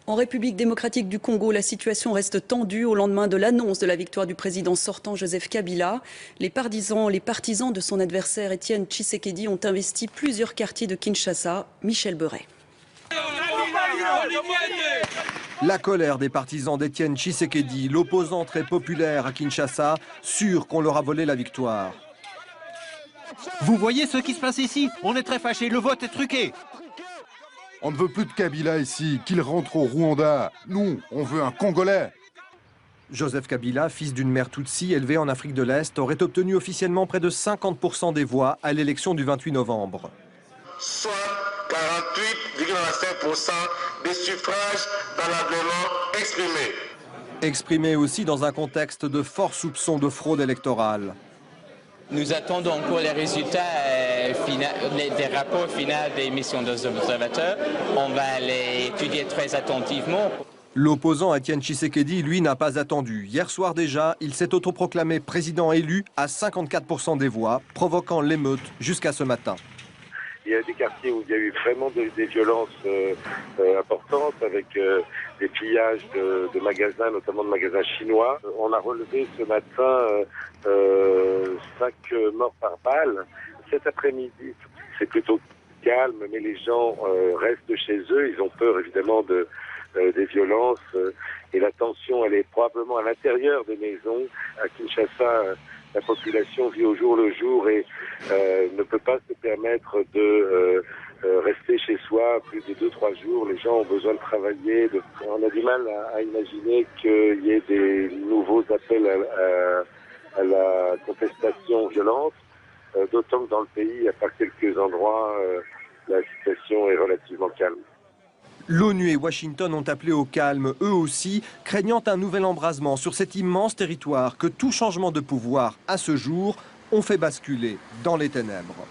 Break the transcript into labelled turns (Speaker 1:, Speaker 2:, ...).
Speaker 1: En République démocratique du Congo, la situation reste tendue au lendemain de l'annonce de la victoire du président sortant Joseph Kabila. Les partisans de son adversaire Étienne Tshisekedi ont investi plusieurs quartiers de Kinshasa. Michel Beuret.
Speaker 2: La colère des partisans d'Étienne Tshisekedi, l'opposant très populaire à Kinshasa, sûr qu'on leur a volé la victoire.
Speaker 3: Vous voyez ce qui se passe ici? On est très fâchés, le vote est truqué.
Speaker 4: On ne veut plus de Kabila ici, qu'il rentre au Rwanda. Nous, on veut un Congolais.
Speaker 2: Joseph Kabila, fils d'une mère Tutsi élevée en Afrique de l'Est, aurait obtenu officiellement près de 50% des voix à l'élection du 28 novembre.
Speaker 5: Soit 48,5% des suffrages valablement exprimés.
Speaker 2: Exprimé aussi dans un contexte de forts soupçons de fraude électorale.
Speaker 6: Nous attendons encore les résultats des rapports finaux des missions d'observateurs. On va les étudier très attentivement.
Speaker 2: L'opposant Étienne Tshisekedi, lui, n'a pas attendu. Hier soir déjà, il s'est autoproclamé président élu à 54% des voix, provoquant l'émeute jusqu'à ce matin.
Speaker 7: Il y a des quartiers où il y a eu vraiment des violences importantes avec des pillages de magasins, notamment de magasins chinois. On a relevé ce matin 5 morts par balle. Cet après-midi, c'est plutôt calme, mais les gens restent chez eux. Ils ont peur évidemment des violences et la tension, elle est probablement à l'intérieur des maisons. À Kinshasa, la population vit au jour le jour et ne peut pas se permettre de rester chez soi plus de 2-3 jours. Les gens ont besoin de travailler. On a du mal à imaginer qu'il y ait des nouveaux appels à la contestation violente, d'autant que dans le pays, à part quelques endroits, la situation est relativement calme.
Speaker 2: L'ONU et Washington ont appelé au calme, eux aussi, craignant un nouvel embrasement sur cet immense territoire que tout changement de pouvoir, à ce jour, ont fait basculer dans les ténèbres.